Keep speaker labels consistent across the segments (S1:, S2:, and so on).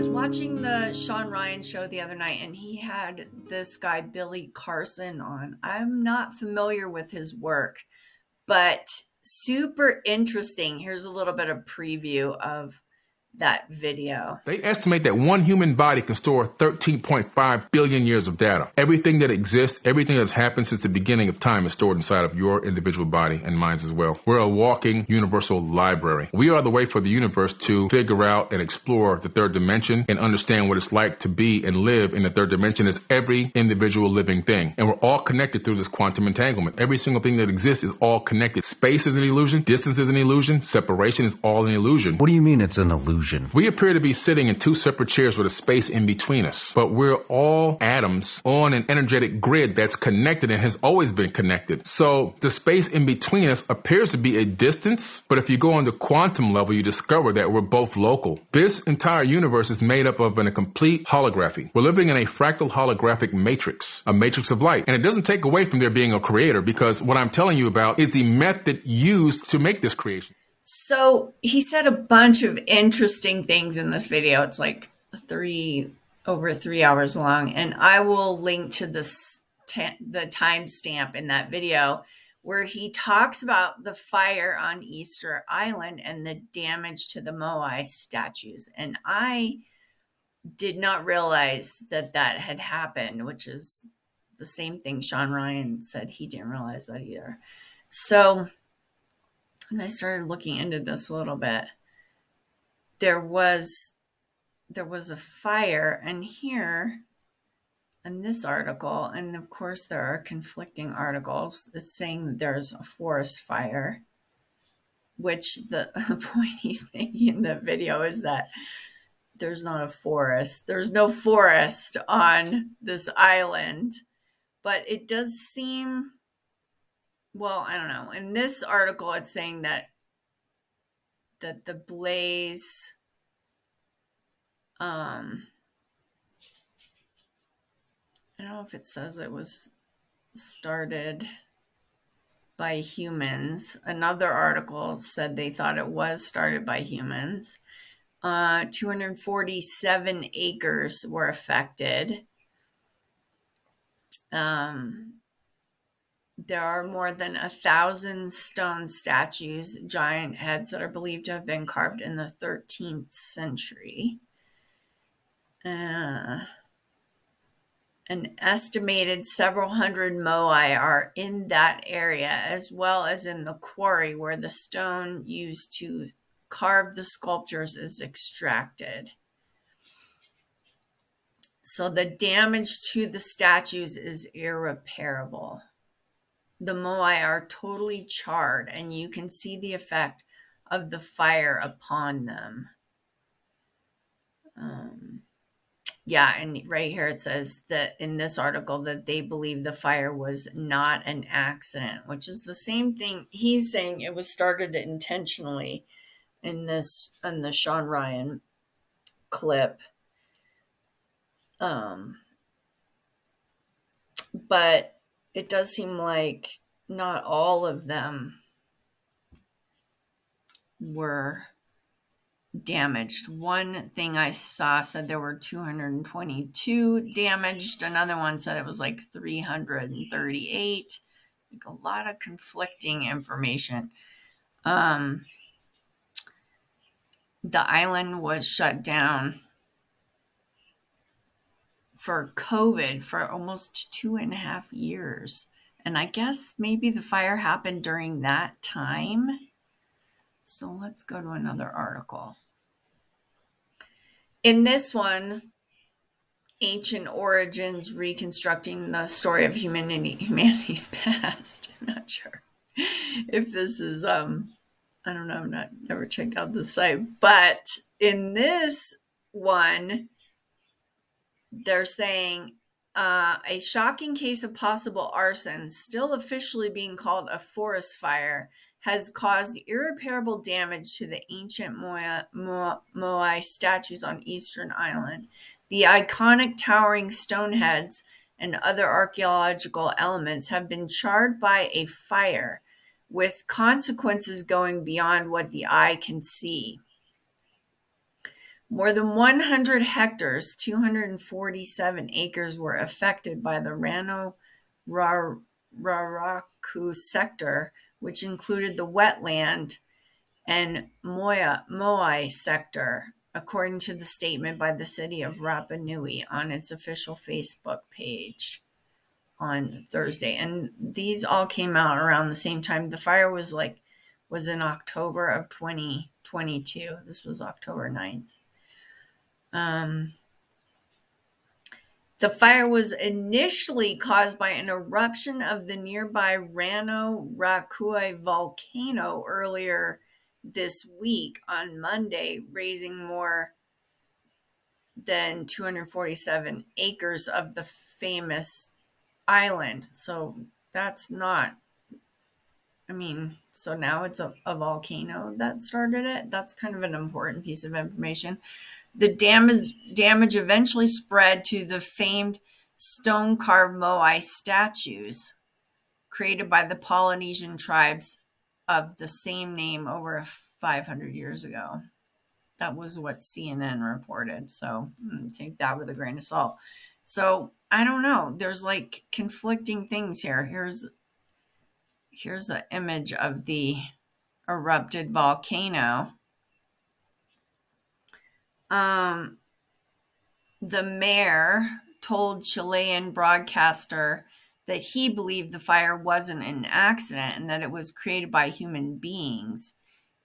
S1: was watching the Sean Ryan show the other night, and he had this guy, Billy Carson, on. I'm not familiar with his work, but super interesting. Here's a little bit of preview of that video.
S2: They estimate that one human body can store 13.5 billion years of data. Everything that exists, everything that's happened since the beginning of time is stored inside of your individual body and minds as well. We're a walking universal library. We are the way for the universe to figure out and explore the third dimension and understand what it's like to be and live in the third dimension as every individual living thing. And we're all connected through this quantum entanglement. Every single thing that exists is all connected. Space is an illusion. Distance is an illusion. Separation is all an illusion.
S3: What do you mean it's an illusion?
S2: We appear to be sitting in two separate chairs with a space in between us, but we're all atoms on an energetic grid that's connected and has always been connected. So the space in between us appears to be a distance, but if you go on the quantum level, you discover that we're both local. This entire universe is made up of a complete holography. We're living in a fractal holographic matrix, a matrix of light. And it doesn't take away from there being a creator, because what I'm telling you about is the method used to make this creation.
S1: So he said a bunch of interesting things in this video. It's like over 3 hours long, and I will link to the timestamp in that video where he talks about the fire on Easter Island and the damage to the moai statues. And I did not realize that had happened, which is the same thing Sean Ryan said. He didn't realize that either. So, and I started looking into this a little bit. There was a fire, and here in this article, and of course there are conflicting articles, it's saying there's a forest fire, which the point he's making in the video is that there's not a forest. There's no forest on this island, but it does seem, well, I don't know. In this article, it's saying that the blaze, I don't know if it says it was started by humans. Another article said they thought it was started by humans. 247 acres were affected. There are more than 1,000 stone statues, giant heads that are believed to have been carved in the 13th century. An estimated several hundred moai are in that area, as well as in the quarry where the stone used to carve the sculptures is extracted. So the damage to the statues is irreparable. The moai are totally charred, and you can see the effect of the fire upon them. Yeah, and right here it says that in this article that they believe the fire was not an accident, which is the same thing. He's saying it was started intentionally in the Sean Ryan clip. But it does seem like not all of them were damaged. One thing I saw said there were 222 damaged. Another one said it was like 338. Like a lot of conflicting information. The island was shut down for COVID for almost 2.5 years. And I guess maybe the fire happened during that time. So let's go to another article. In this one, Ancient Origins Reconstructing the Story of Humanity's Past. I'm not sure if this is, I don't know, never checked out the site. But in this one, they're saying a shocking case of possible arson, still officially being called a forest fire, has caused irreparable damage to the ancient moai statues on Eastern Island. The iconic towering stone heads and other archaeological elements have been charred by a fire, with consequences going beyond what the eye can see. More than 100 hectares, 247 acres, were affected by the Rano Raraku sector, which included the wetland and moai sector, according to the statement by the city of Rapa Nui on its official Facebook page on Thursday. And these all came out around the same time. The fire was in October of 2022. This was October 9th. The fire was initially caused by an eruption of the nearby Raraku volcano earlier this week on Monday, raising more than 247 acres of the famous island. So that's not, so now it's a volcano that started it. That's kind of an important piece of information. The damage eventually spread to the famed stone-carved moai statues created by the Polynesian tribes of the same name over 500 years ago. That was what CNN reported. So take that with a grain of salt. So I don't know. There's like conflicting things here. Here's an image of the erupted volcano. The mayor told Chilean broadcaster that he believed the fire wasn't an accident and that it was created by human beings.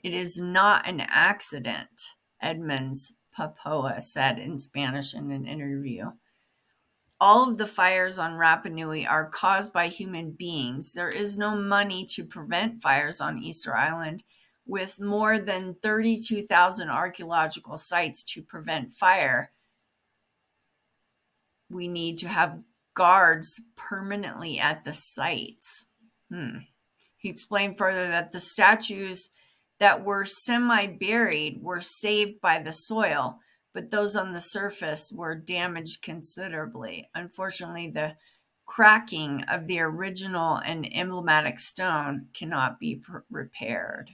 S1: It is not an accident, Edmonds Papoa said in Spanish in an interview. All of the fires on Rapa Nui are caused by human beings. There is no money to prevent fires on Easter Island. With more than 32,000 archaeological sites to prevent fire, we need to have guards permanently at the sites. He explained further that the statues that were semi-buried were saved by the soil, but those on the surface were damaged considerably. Unfortunately, the cracking of the original and emblematic stone cannot be repaired.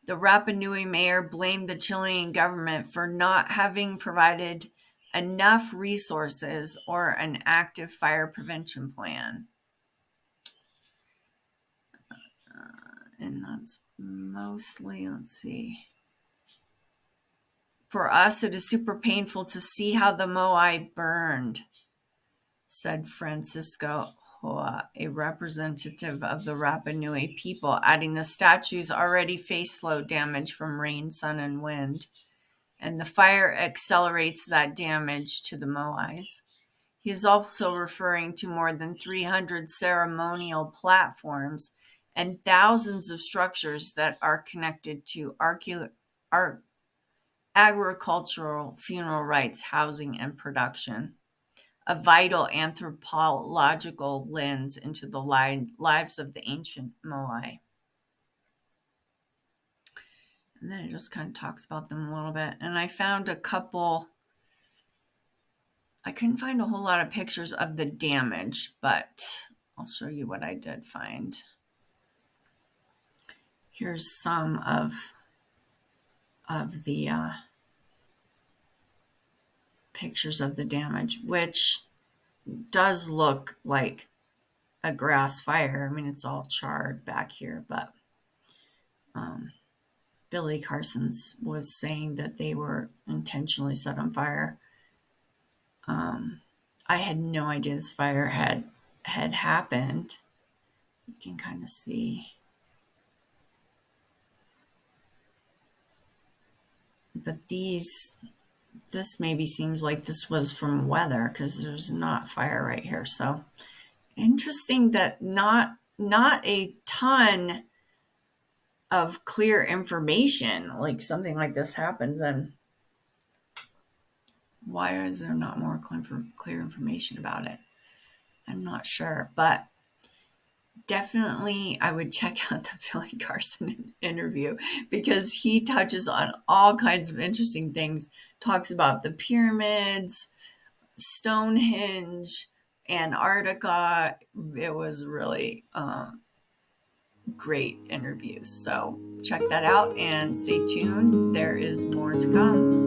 S1: The Rapa Nui mayor blamed the Chilean government for not having provided enough resources or an active fire prevention plan. And that's mostly, let's see. For us, it is super painful to see how the moai burned, said Francisco Hoa, a representative of the Rapa Nui people, adding the statues already face slow damage from rain, sun, and wind, and the fire accelerates that damage to the moais. He is also referring to more than 300 ceremonial platforms and thousands of structures that are connected to agricultural, funeral rites, housing, and production. A vital anthropological lens into the lives of the ancient moai. And then it just kind of talks about them a little bit. And I found a couple, I couldn't find a whole lot of pictures of the damage, but I'll show you what I did find. Here's some of the pictures of the damage, which does look like a grass fire. It's all charred back here, but Billy Carson's was saying that they were intentionally set on fire. I had no idea this fire had happened. You can kind of see. But this maybe seems like this was from weather because there's not fire right here. So interesting that not a ton of clear information, like something like this happens, and why is there not more clear information about it? I'm not sure, but definitely I would check out the Billy Carson interview because he touches on all kinds of interesting things, talks about the pyramids, Stonehenge, Antarctica. It was really great interviews. So check that out and stay tuned. There is more to come.